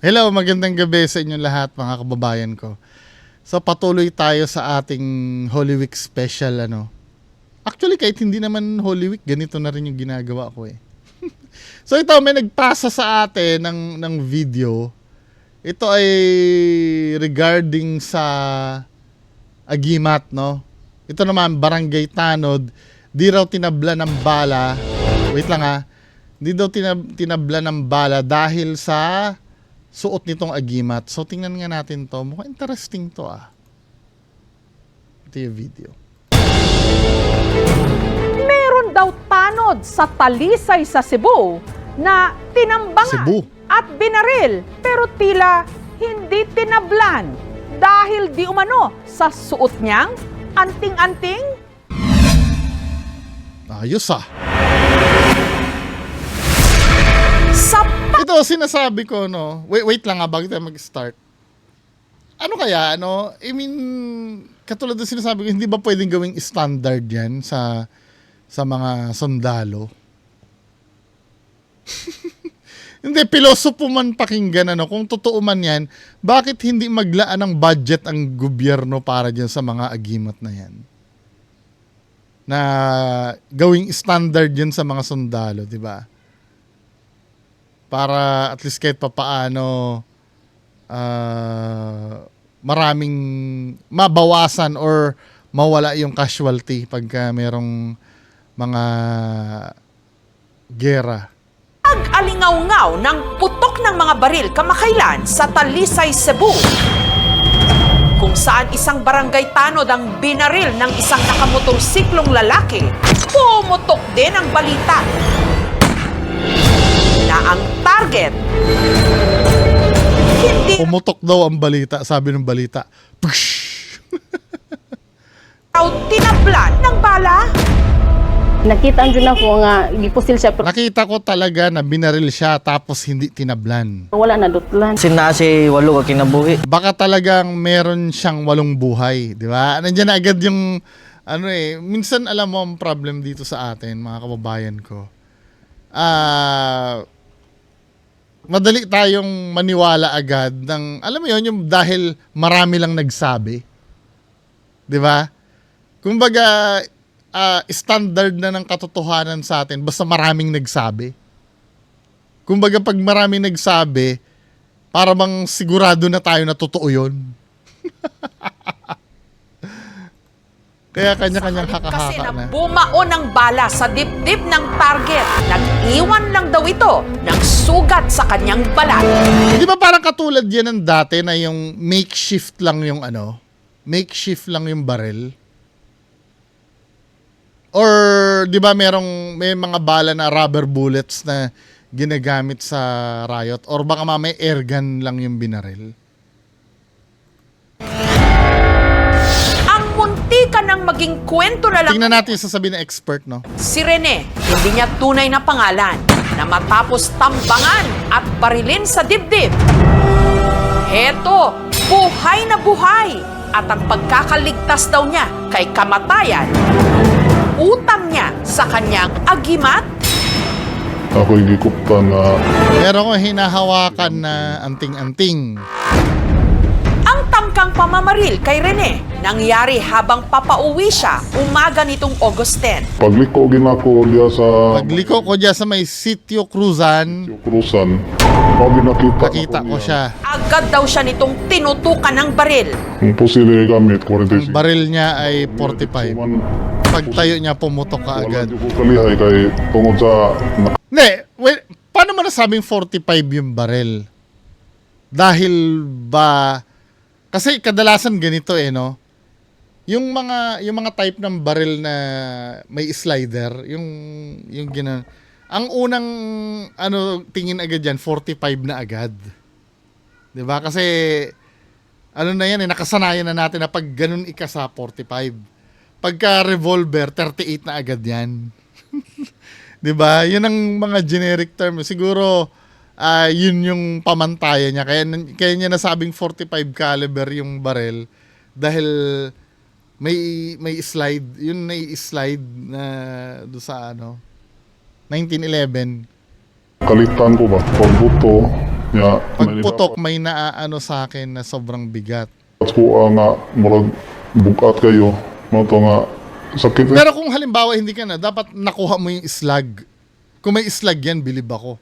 Hello, magandang gabi sa inyong lahat mga kababayan ko. So patuloy tayo sa ating Holy Week special Actually kahit hindi naman Holy Week, ganito na rin yung ginagawa ko eh. So ito may nagpasa sa atin ng video. Ito ay regarding sa Agimat, no? Ito naman Barangay Tanod, di raw tinabla ng bala. Wait lang ha. Di daw tinabla ng bala dahil sa suot nitong agimat. So tingnan nga natin to. Mukhang interesting to ah. Ito yung video. Meron daw tanod sa Talisay sa Cebu na tinambangan Cebu. at binaril pero tila hindi tinablan dahil di umano sa suot niyang anting-anting. Ayos ah. Sa Ito sinasabi ko Wait lang bago tayo mag-start. Ano kaya I mean katulad ng sinasabi ko, hindi ba pwedeng gawing standard 'yan sa mga sundalo? Hindi, pilosopo man pakinggan kung totoo man 'yan, bakit hindi maglaan ng budget ang gobyerno para diyan sa mga agimat na 'yan? Na gawing standard 'yan sa mga sundalo, 'di ba? Para at least kahit papaano maraming mabawasan or mawala yung casualty pagka merong mga gera. pag-alingaw-ngaw ng putok ng mga baril kamakailan sa Talisay, Cebu, kung saan isang barangay tanod ang binaril ng isang nakamotorsiklong lalaki, pumutok din ang balita na ang target hindi Pumutok daw ang balita, sabi ng balita. raw tinablan ng bala. Nakita din ako nga gipusil siya pero Nakita ko talaga na binaril siya tapos hindi tinablan. wala na dutlan. Sinasi walo ka kinabuhi. Baka talagang meron siyang 8 buhay, di ba? Nandiyan na agad yung minsan alam mo ang problem dito sa atin, mga kababayan ko. Madali tayong maniwala agad ng, alam mo yun, yung dahil marami lang nagsabi. Di ba? Kumbaga, standard na ng katotohanan sa atin, basta maraming nagsabi. Kumbaga, pag maraming nagsabi, para bang sigurado na tayo na totoo yun. Kaya kanya-kanyang Kasi haka-haka na na. bumaon ng bala sa dibdib ng target. Nag-iwan lang daw ito ng sugat sa kanyang balat. Di ba parang katulad yan ng dati na yung makeshift lang yung makeshift lang yung barrel? Or di ba may mga bala na rubber bullets na ginagamit sa riot? Or baka mamaya airgun lang yung binaril? Ang muntikan ng maging kwento na lang Tingnan natin yung sasabihin ng expert, no? si Rene, hindi niya tunay na pangalan, na matapos tambangan at barilin sa dibdib. Heto, buhay na buhay. At ang pagkakaligtas daw niya kay kamatayan, utang niya sa kanyang agimat. Ako higikupta na Meron ko hinahawakan na anting-anting. Ang tangkang pamamaril kay Rene nangyari habang papauwi siya umaga nitong August 10. pagliko ginako diya sa Pagliko ko dyan sa may Sitio Cruzan, Crusan. Ako ginakita nakita ko siya. Agad daw siya nitong tinutukan ng baril. Ang posible gamit Ang 46. baril niya ay 45. Man, Pagtayo niya, pumutok ka wala agad. di ko kalihay kay tungod sa Hindi, paano mo nasabing 45 yung baril? Dahil ba, kasi kadalasan ganito no? Yung mga type ng baril na may slider, yung gina, ang unang tingin agad yan, 45 na agad. 'Di ba? Kasi na yan, nakasanayan na natin na pag ganun ikasa 45. Pagka revolver, 38 na agad yan. 'Di ba? Yun ang mga generic term. Siguro yun yung pamantayan niya. Kaya niya nasabing 45 caliber yung barrel dahil may slide, yun slide na do sa 1911. kalitan ko ba pagbuto Ya, Pagputok, may naaano sa akin na sobrang bigat. ko nga murag bukat kayo. Mo to nga sakit. Pero kung halimbawa hindi ka na, dapat nakuha mo yung slag. Kung may slag yan, bilib ako.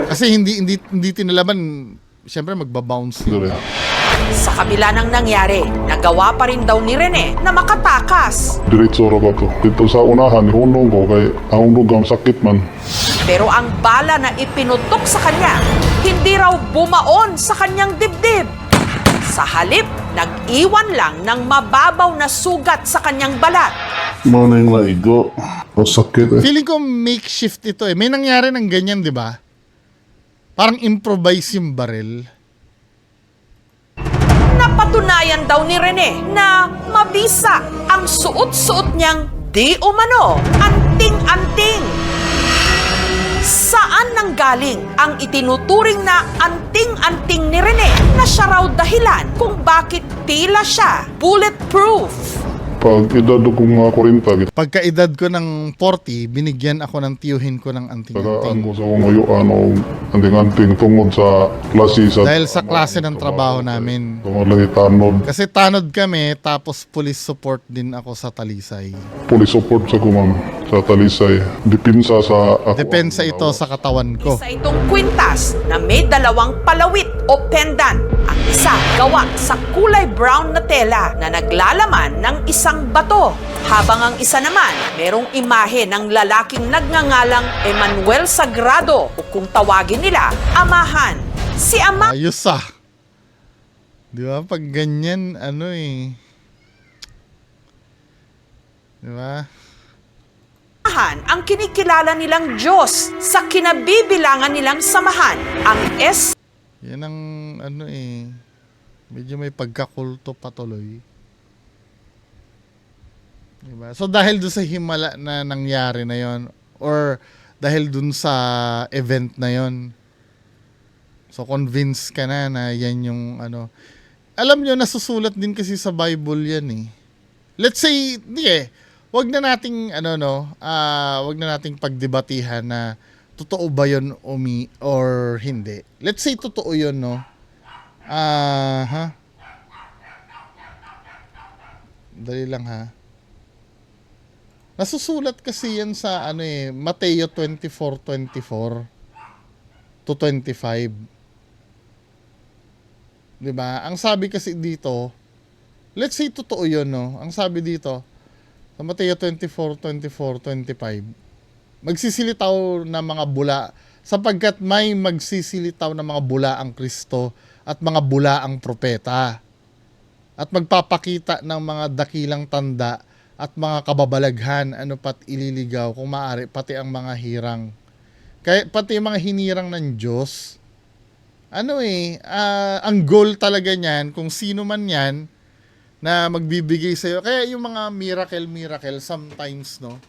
Kasi hindi tinalaman, syempre magbabounce. Dire. Sa kabila ng nangyari, nagawa pa rin daw ni Rene na makatakas. Diretso ra ba to. Dito sa unahan, hunong ko kay ang hunong ang sakit man. Pero ang bala na ipinutok sa kanya, hindi raw bumaon sa kanyang dibdib. Sa halip, nag-iwan lang ng mababaw na sugat sa kanyang balat. Mo na yung laigo. O sakit eh. Feeling ko makeshift ito eh. May nangyari ng ganyan, di ba? Parang improvise yung baril. Napatunayan daw ni Rene na mabisa ang suot-suot niyang di umano anting-anting. Saan nanggaling ang itinuturing na anting-anting ni Rene na siya raw dahilan kung bakit tila siya bulletproof? Pag edad ko nga 40, Pagkaedad ko ng 40, binigyan ako ng tiyuhin ko ng tagaan anting-anting. ko sa kong nguyuan o anting-anting tungod sa klase sa... Dahil sa klase ng trabaho namin. Tungod lagi tanod. Kasi tanod kami, tapos police support din ako sa Talisay. Police support sa kumang sa Talisay. Dipinsa sa ako. Depensa ito sa katawan ko. Isa itong kwintas na may dalawang palawit o pendant. Ang isa gawa sa kulay brown na tela na naglalaman ng isang bato. Habang ang isa naman, merong imahe ng lalaking nagngangalang Emmanuel Sagrado o kung tawagin nila, Amahan. Si Ama Ayos ah. Di ba? Pag ganyan, ano eh. Di ba? ang kinikilala nilang Diyos sa kinabibilangan nilang samahan. Ang Yan ang ano eh. Medyo may pagkakulto patuloy. Diba? So dahil doon sa himala na nangyari na yon or dahil doon sa event na yon, so convinced ka na yan yung ano. Alam nyo, nasusulat din kasi sa Bible yan eh. Let's say, wag na nating wag na nating pagdebatihan na totoo ba yun or hindi. Let's say totoo yun, no? Dali lang ha. Nasusulat kasi yan sa Mateo 24:24 to 25. 'Di ba? Ang sabi kasi dito, let's say totoo 'yon, no. Ang sabi dito sa Mateo 24:24-25, magsisilitaw na mga bula sapagkat may magsisilitaw na mga bula ang Kristo at mga bula ang propeta. At magpapakita ng mga dakilang tanda at mga kababalaghan, pat ililigaw, kung maaari, pati ang mga hirang. Kaya pati yung mga hinirang ng Diyos, ang goal talaga niyan, kung sino man yan, na magbibigay sa'yo. Kaya yung mga miracle, sometimes, no?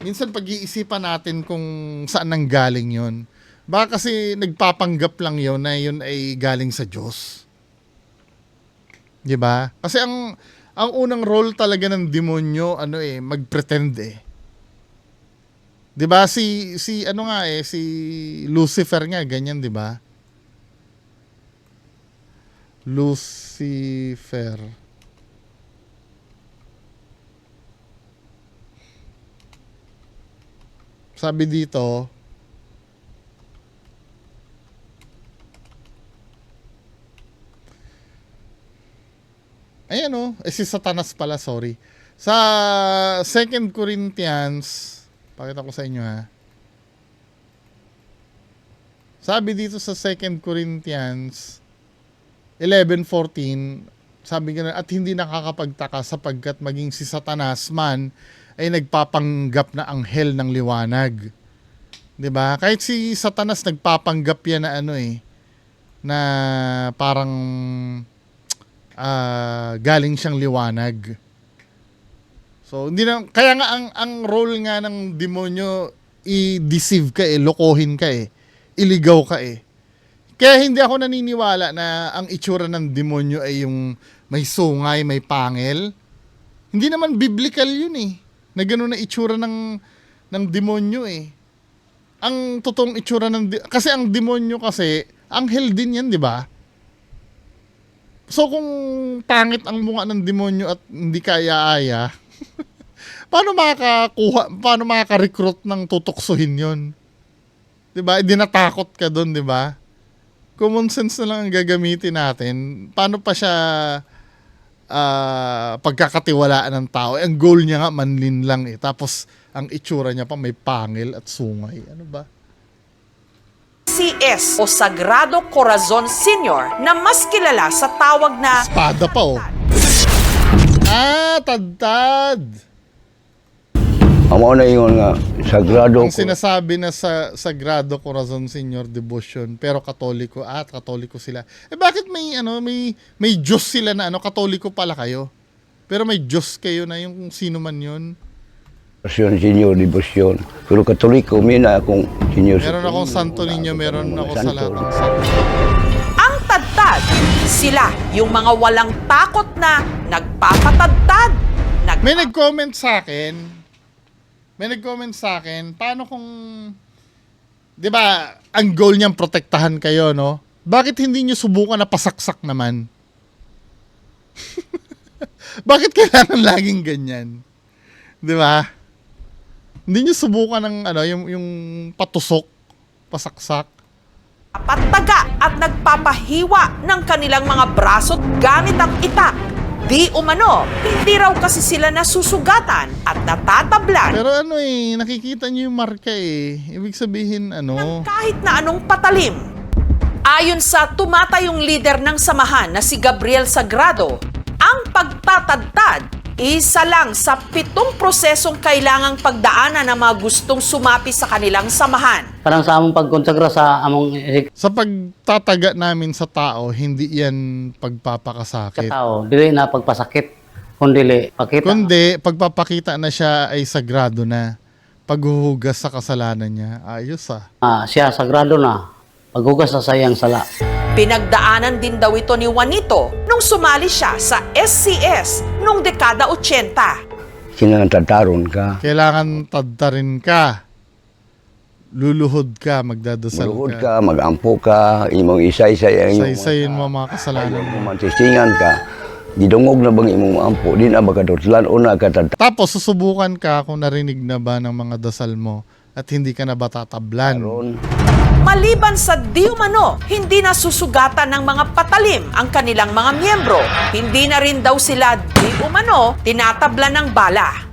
Minsan pag-iisipan natin kung saan nanggaling yon. Baka kasi nagpapanggap lang yon na yun ay galing sa Diyos. Diba? Kasi ang unang role talaga ng demonyo, mag-pretend eh. 'Di ba si Lucifer nga ganyan, 'di ba? Lucifer. Sabi dito, si Satanas pala, sorry. Sa 2 Corinthians, pakita ko sa inyo ha. Sabi dito sa 2 Corinthians 11:14, sabi gano'n, at hindi nakakapagtaka sapagkat maging si Satanas man ay nagpapanggap na anghel ng liwanag. 'Di ba? Kahit si Satanas nagpapanggap yan na na parang galing siyang liwanag. So hindi na, kaya nga ang role nga ng demonyo i-deceive ka lokohin ka iligaw ka Kaya hindi ako naniniwala na ang itsura ng demonyo ay yung may sungay, may pangil. Hindi naman biblical yun na gano'n na itsura ng demonyo ang totoong itsura kasi ang demonyo kasi, anghel din yan, di ba? So kung pangit ang mukha ng demonyo at hindi kaya-aya, paano makaka-recruit ng tutuksuhin yon? Di ba? Di natakot ka doon, di ba? Common sense na lang ang gagamitin natin. Paano pa siya pagkakatiwalaan ng tao? Ang goal niya nga, manlin lang eh. Tapos, ang itsura niya pa may pangil at sungay. Ano ba? CS o Sagrado Corazon Sr. na mas kilala sa tawag na Espada pa oh. Tadtad. Amo na ingon nga sagrado Ang sinasabi na sa Sagrado Corazon Senior Devotion, pero Katoliko sila. Bakit may Diyos sila na Katoliko pala kayo? Pero may Diyos kayo na yung sino man yun. Senior Devotion. Pero Katoliko, may na akong Senior. Meron akong santo ninyo, meron ako sa lahat ng santo. ang tadtad. Sila yung mga walang takot na nagpapatadtad. May nag-comment sa akin, paano kung, di ba, ang goal niyang protektahan kayo, no? Bakit hindi niyo subukan na pasaksak naman? Bakit kailangan laging ganyan? Di ba? Hindi niyo subukan ng, yung patusok, pasaksak. Pataga at nagpapahiwa ng kanilang mga braso't gamit ang itak. Di umano, hindi raw kasi sila nasusugatan at natatablan Pero nakikita niyo yung marka eh. Ibig sabihin, ng kahit na anong patalim. Ayon sa tumatayong leader ng samahan na si Gabriel Sagrado, ang pagtatadtad isa lang sa 7 prosesong kailangang pagdaanan ng mga gustong sumapi sa kanilang samahan. Parang sa among pagkonsagra sa among sa pagtataga namin sa tao, hindi yan pagpapakasakit. tao, dili na pagpasakit, kundi pakita. Kundi, pagpapakita na siya ay sagrado na. Paghuhugas sa kasalanan niya. Ayos ah. Siya sagrado na. Paghugas sa sayang sala. Pinagdaanan din daw ito ni Juanito nung sumali siya sa SCS nung dekada 80. Kinatataron ka. Kailangan tadtarin ka. Luluhod ka, magdadasal Maluhod ka. ka, mag-ampo ka, imong isa-isay ang imong Saysayin mo ang mga kasalanan mo. mantisingan ka. Gidungog na bang imong ampo, di na makadutlan o na katataron. Tapos susubukan ka kung narinig na ba ng mga dasal mo at hindi ka na ba tatablan. Maliban sa di umano, hindi na susugatan ng mga patalim ang kanilang mga miyembro. Hindi na rin daw sila di umano tinatablan ng bala.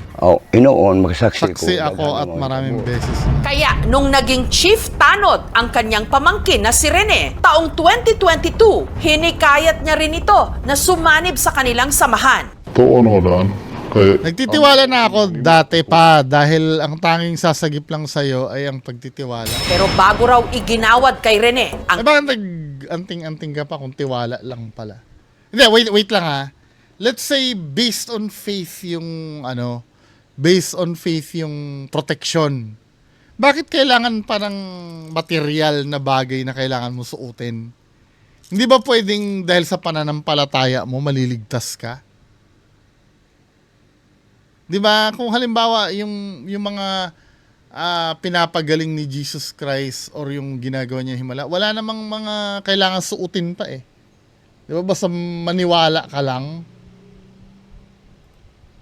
Inoon, magsaksi Saksi ako at maraming beses na. Kaya nung naging chief tanod ang kanyang pamangkin na si Rene, taong 2022, hinikayat niya rin ito na sumanib sa kanilang samahan. Tuon ko lang. Kaya Nagtitiwala na ako dati pa dahil ang tanging sasagip lang sa'yo ay ang pagtitiwala. Pero bago raw iginawad kay Rene ang Bakit nag-anting-anting ka pa kung tiwala lang pala? Hindi, wait lang ha. Let's say based on faith yung protection. Bakit kailangan parang material na bagay na kailangan mo suotin? Hindi ba pwedeng dahil sa pananampalataya mo maliligtas ka? Di ba? Kung halimbawa yung mga pinapagaling ni Jesus Christ or yung ginagawa niya himala, wala namang mga kailangan suotin pa eh. Di ba? Basta maniwala ka lang.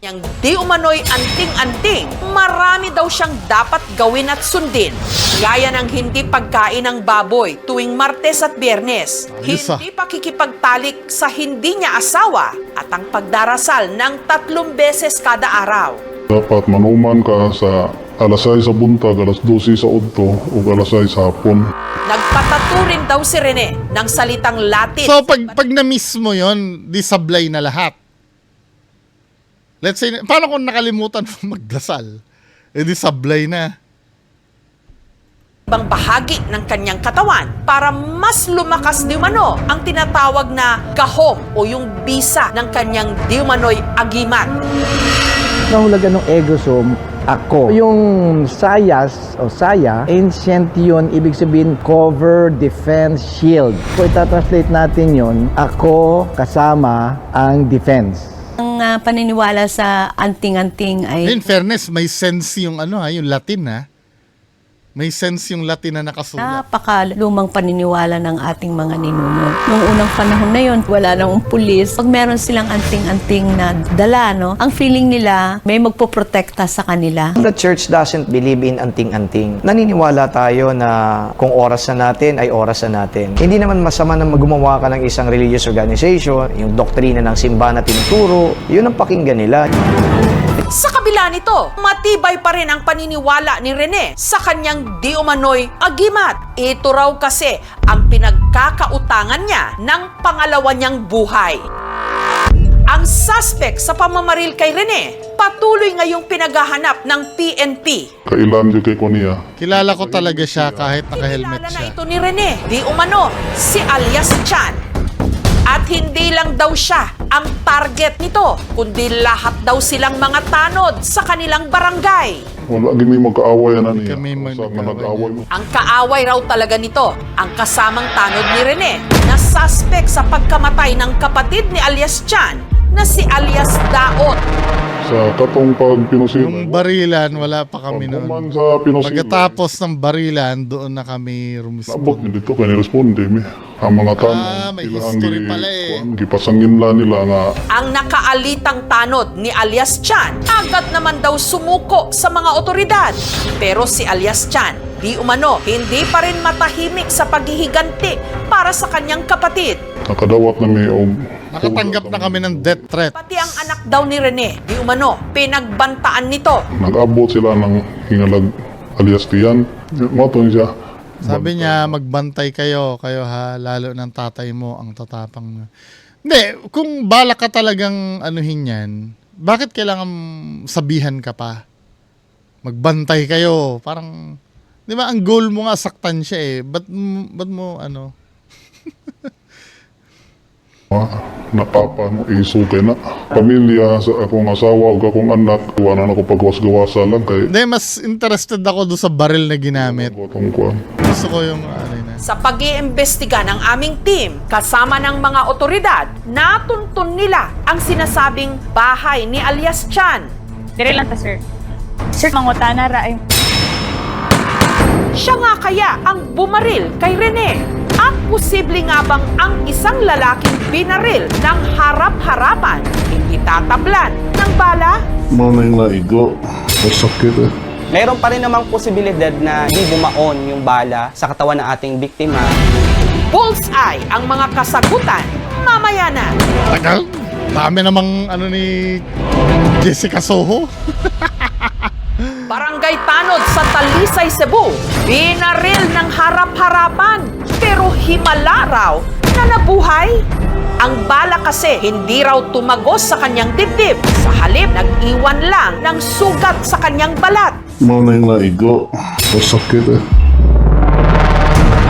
yang di umano'y anting-anting, marami daw siyang dapat gawin at sundin. Gaya ng hindi pagkain ng baboy tuwing Martes at Biyernes, Ayos, hindi pakikipagtalik sa hindi niya asawa, at ang pagdarasal ng 3 beses kada araw. dapat manuman ka sa alas 6 sa buntag, alas 12 sa udto, o alas 6 sa hapon. Nagpatato rin daw si Rene ng salitang Latin. So pag na-miss mo yon, di sablay na lahat. Let's say, paano kung nakalimutan mo magdasal? Eh di sablay na. Ibang bahagi ng kanyang katawan para mas lumakas di umano ang tinatawag na kahong o yung bisa ng kanyang di umano'y agimat. Nahulagan ng egosome, ako. Yung sayas o saya, ancient yun, ibig sabihin cover, defense, shield. Kung itatranslate natin yun, ako kasama ang defense. Ang paniniwala sa anting-anting ay In fairness, may sense yung yung Latin ha. May sense yung Latin na nakasulat. Napakalumang paniniwala ng ating mga ninuno. Noong unang panahon na yon, wala nang pulis. Pag meron silang anting-anting na dala, no, ang feeling nila may magpoprotekta sa kanila. The church doesn't believe in anting-anting. Naniniwala tayo na kung oras na natin ay oras na natin. Hindi naman masama na gumawa ka ng isang religious organization, yung doktrina ng simbahan na tinuturo, yun ang pakinggan nila. Sa kabila nito, matibay pa rin ang paniniwala ni Rene sa kanyang di umano'y agimat. Ito raw kasi ang pinagkakautangan niya ng pangalawa niyang buhay. Ang suspect sa pamamaril kay Rene, patuloy ngayong pinaghahanap ng PNP. Kailan dyan kay Konia? Kilala ko talaga siya kahit naka-helmet Kilala na siya. ito ni Rene, di umano, si alias Chan. At hindi lang daw siya ang target nito, kundi lahat daw silang mga tanod sa kanilang barangay. Wala gini magkaaway na niya. Kami Sa nga nag-away mo. Ang kaaway raw talaga nito, ang kasamang tanod ni Rene, na suspect sa pagkamatay ng kapatid ni alias Chan, na si alias Daot. Sa katong pagpinusila. Yung barilan, wala pa kami Pagkuman noon. sa pinusila. Pagkatapos ng barilan, doon na kami Nabot rumispo. ni dito kaya niresponde mi. Ang mga tanong. May sila history ang pala eh. Gipasangin lang nila nga Ang nakaalitang tanod ni alias Chan, agad naman daw sumuko sa mga otoridad. Pero si alias Chan, di umano, hindi pa rin matahimik sa paghihiganti para sa kanyang kapatid. nakadawat na mi og Nakatanggap na kami ng death threat. Pati ang anak daw ni Rene, di umano, pinagbantaan nito. nag-abot sila ng hingalag alias Tiyan. Mato siya. Sabi niya, magbantay kayo ha, lalo ng tatay mo ang tatapang na. Hindi, kung balak ka talagang anuhin yan, bakit kailangan sabihan ka pa? Magbantay kayo. Parang, di ba, ang goal mo nga saktan siya eh. Ba't mo ano? Napapa mo isukay na. Pamilya sa akong asawa ug akong anak, wala na ako pagwas-gawasa lang kay Hindi, mas interested ako doon sa baril na ginamit. gotong kuan. Gusto ko yung ano na. Sa pag-iimbestiga ng aming team, kasama ng mga otoridad, natuntun nila ang sinasabing bahay ni alias Chan. Dire lang ta, sir. Sir, mangutana ra ay. Siya nga kaya ang bumaril kay Rene. At posible nga bang ang isang lalaking binaril ng harap-harapan, hindi tatablan ng bala? Manay laigo. Masakit eh. Meron pa rin namang posibilidad na di bumaon yung bala sa katawan ng ating biktima. Bullseye ang mga kasagutan, mamaya na. Tagal. Dami namang ano ni Jessica Soho. Barangay Tanod sa Talisay, Cebu, binaril ng harap-harapan, pero himala raw na nabuhay. Ang bala kasi hindi raw tumagos sa kanyang dibdib. Sa halip, nag-iwan lang ng sugat sa kanyang balat. Manay laigo. Masakit eh.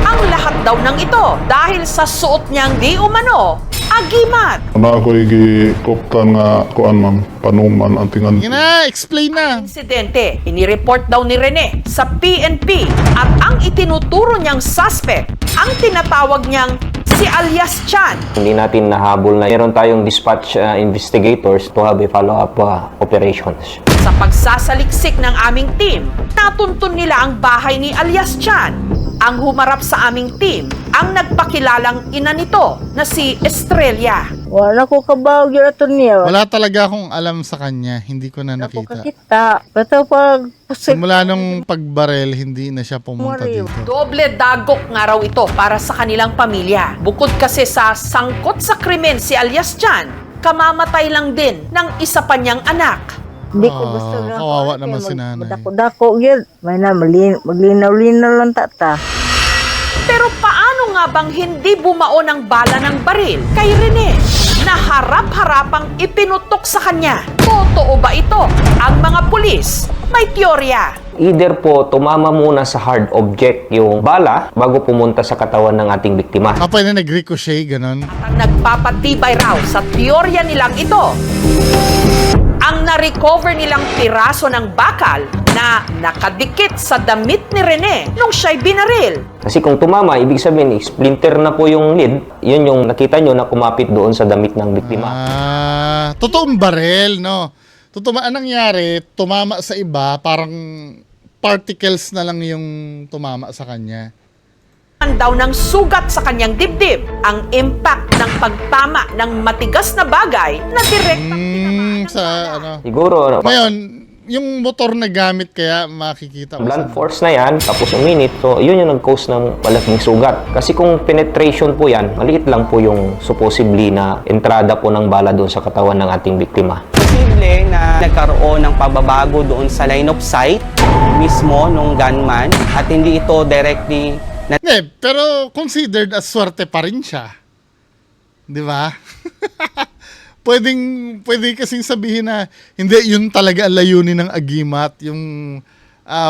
Ang lahat daw ng ito dahil sa suot niyang di umano, agimat. Na ako gikoptan nga kuan ma'am panuman antingan. Yun na, explain na. Insidente, inireport daw ni Rene sa PNP at ang itinuturo niyang suspect, ang tinatawag niyang si alias Chan. Hindi natin nahabol na meron tayong dispatch investigators to have a follow-up operations. Sa pagsasaliksik ng aming team, natuntun nila ang bahay ni alias Chan. Ang humarap sa aming team, ang nagpakilalang ina nito na si Estrella. Wala ko kabawag yun ato niya. Wala talaga akong alam sa kanya. Hindi ko na nakita. Kita. Basta pag Simula nung pagbarel, hindi na siya pumunta dito. Doble dagok nga raw ito para sa kanilang pamilya. Bukod kasi sa sangkot sa krimen si alias Chan, kamamatay lang din ng isa pa niyang anak. Hindi ko gusto na kawawa naman si nanay. Dako-dako yun. May na, maglinaw-linaw lang tata. Pero paano nga bang hindi bumao ng bala ng baril kay Rene na harap-harapang ipinutok sa kanya? Totoo ba ito? Ang mga pulis may teorya. Either po tumama muna sa hard object yung bala bago pumunta sa katawan ng ating biktima. Kapag na nag-ricochet, ganon. Ang nagpapatibay raw sa teorya nilang ito, ang na-recover nilang piraso ng bakal na nakadikit sa damit ni Rene nung siya'y binaril. Kasi kung tumama, ibig sabihin, splinter na po yung lid, yun yung nakita nyo na kumapit doon sa damit ng biktima. Totoong barel, no? Totoo, anong nangyari, tumama sa iba, parang particles na lang yung tumama sa kanya. daw ng sugat sa kanyang dibdib ang impact ng pagtama ng matigas na bagay na direktang Sa ano. Siguro, Ngayon, yung motor na gamit kaya makikita ko blunt force na yan, tapos uminit, so yun yung nag-cause ng malaking sugat. Kasi kung penetration po yan, maliit lang po yung supposedly na entrada po ng bala doon sa katawan ng ating biktima. Posible na nagkaroon ng pagbabago doon sa line of sight mismo ng gunman at hindi ito directly pero considered as swerte pa rin siya. Di ba? Pwede kasing sabihin na hindi, yun talaga ang layunin ng agimat, yung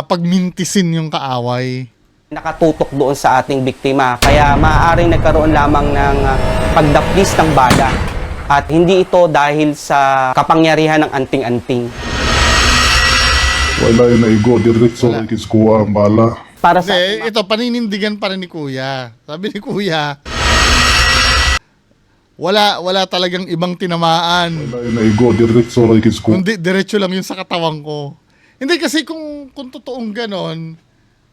pagmintisin yung kaaway. nakatutok doon sa ating biktima. Kaya maaaring nagkaroon lamang ng pagdaplis ng bala. At hindi ito dahil sa kapangyarihan ng anting-anting. Wala yung naigo, diretso ikiskuha ang bala. Para sa ito, paninindigan pa rin ni Kuya. Sabi ni Kuya, wala talagang ibang tinamaan. Wala yung naigo, diretso ikiskuha. Kundi diretso lang yun sa katawan ko. Hindi kasi kung totoong ganon,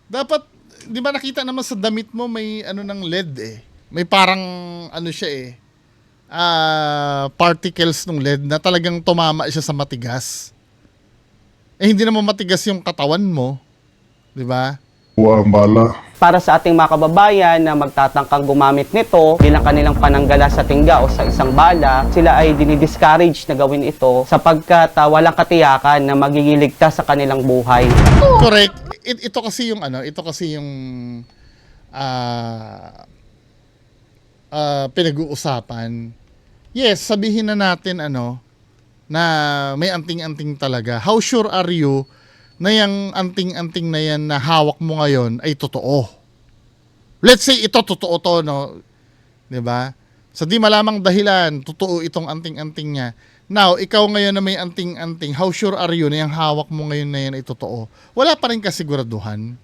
dapat, di ba nakita naman sa damit mo may ano ng lead eh. May parang ano siya particles ng lead na talagang tumama siya sa matigas. Hindi naman matigas yung katawan mo. Di ba? Ang bala. Para sa ating mga kababayan na magtatangkang gumamit nito bilang kanilang pananggala sa tingga o sa isang bala, sila ay dinidiscourage na gawin ito sapagkat walang katiyakan na magiging ligtas sa kanilang buhay. Correct. Ito kasi yung pinag-uusapan. Yes, sabihin na natin na may anting-anting talaga. How sure are you na yung anting-anting na yan na hawak mo ngayon ay totoo? Let's say ito totoo to, no? 'Di ba? Sa di malamang dahilan, totoo itong anting-anting niya. Now, ikaw ngayon na may anting-anting, how sure are you na yung hawak mo ngayon na yan ay totoo? Wala pa rin kasiguraduhan.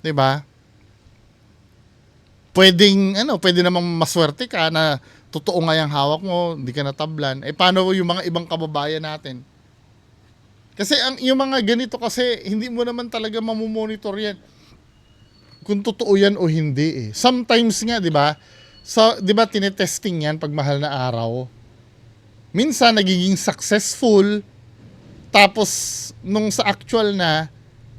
'Di ba? Pwede namang maswerte ka na totoo nga yung hawak mo, hindi ka natablan. Paano yung mga ibang kababayan natin? Kasi yung mga ganito kasi, hindi mo naman talaga mamumonitor yan kung totoo yan o hindi eh. Sometimes nga, di ba? So, di ba tinetesting yan pag mahal na araw? Minsan, nagiging successful, tapos, nung sa actual na,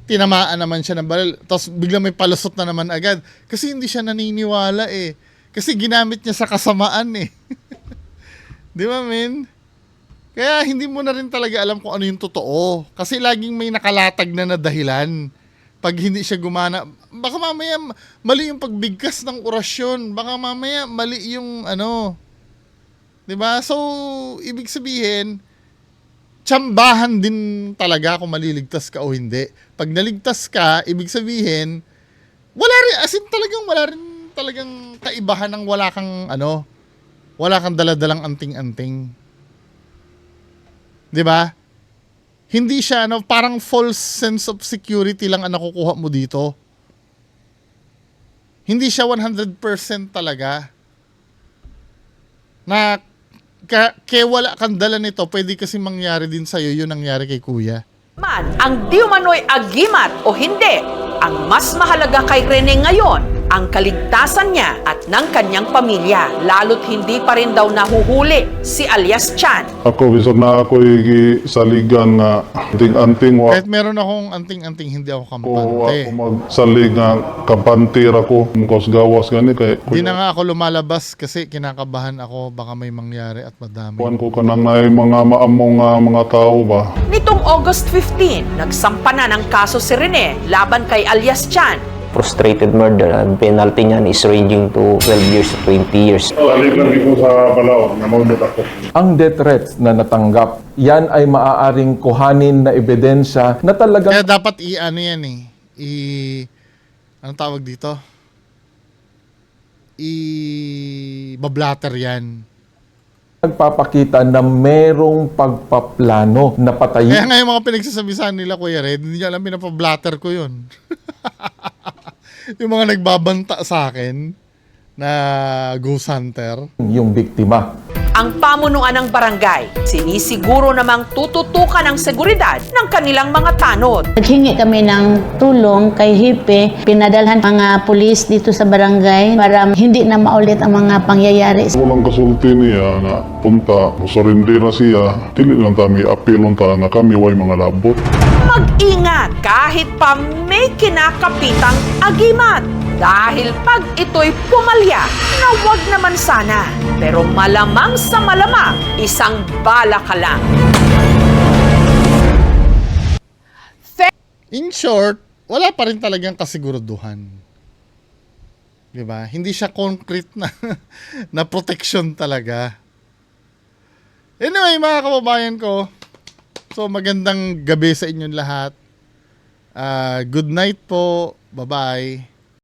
tinamaan naman siya ng baril, tapos biglang may palusot na naman agad. Kasi hindi siya naniniwala eh. Kasi ginamit niya sa kasamaan eh. Di ba, men? Kaya hindi mo na rin talaga alam kung ano yung totoo. Kasi laging may nakalatag na dahilan. Pag hindi siya gumana, baka mamaya mali yung pagbigkas ng orasyon. Baka mamaya mali yung Diba? So, ibig sabihin, tsambahan din talaga kung maliligtas ka o hindi. Pag naligtas ka, ibig sabihin, wala rin talagang kaibahan ng wala kang daladalang anting-anting. 'Di ba? Hindi siya parang false sense of security lang ang nakukuha mo dito. Hindi siya 100% talaga. Na kaya wala kang dala nito, pwede kasi mangyari din sa'yo yun nangyari kay Kuya. ang di umano'y agimat o hindi, ang mas mahalaga kay Rene ngayon ang kaligtasan niya at ng kanyang pamilya, lalo't hindi pa rin daw nahuhuli si alias Chan. Ako, bisog na ako saligan nga anting-anting wa. Kahit meron akong anting-anting, hindi ako Ako kampante. magsalig nga kapantir ako. Mukos gawas gani kay. Hindi na nga ako lumalabas kasi kinakabahan ako baka may mangyari at madami. Kuan ko kanang na mga maamong mga tao ba. Nitong August 15, nagsampa na ng kaso si Rene laban kay alias Chan. Frustrated murder, ang penalty niyan is ranging to 12 years to 20 years. Saligan ko sa Balao, namundot ako. Ang death threats na natanggap, yan ay maaaring kuhanin na ebidensya na talagang Kaya dapat anong tawag dito? Bablatter yan. nagpapakita na merong pagpaplano na patayin. Kaya nga yung mga pinagsasabihan nila, Kuya Red, hindi nyo alam, pinapablatter ko yun. Yung mga nagbabanta sa akin na ghost hunter. Yung biktima. Ang pamunuan ng barangay, sinisiguro namang tututukan ang seguridad ng kanilang mga tanod. Naghingi kami ng tulong kay Hipe, pinadalhan mga pulis dito sa barangay para hindi na maulit ang mga pangyayari. Walang kasulti niya na punta, surrender na siya, dili lang kami apilon ta nga kami way mga labot. Mag-ingat kahit pa may kinakapitang agimat. Dahil pag ito'y pumalya, na wag naman sana. Pero malamang sa malamang, isang bala ka lang. In short, wala pa rin talagang kasiguraduhan. Diba? Hindi siya concrete na, na protection talaga. Anyway, mga kababayan ko, so magandang gabi sa inyong lahat. Good night po. Bye-bye.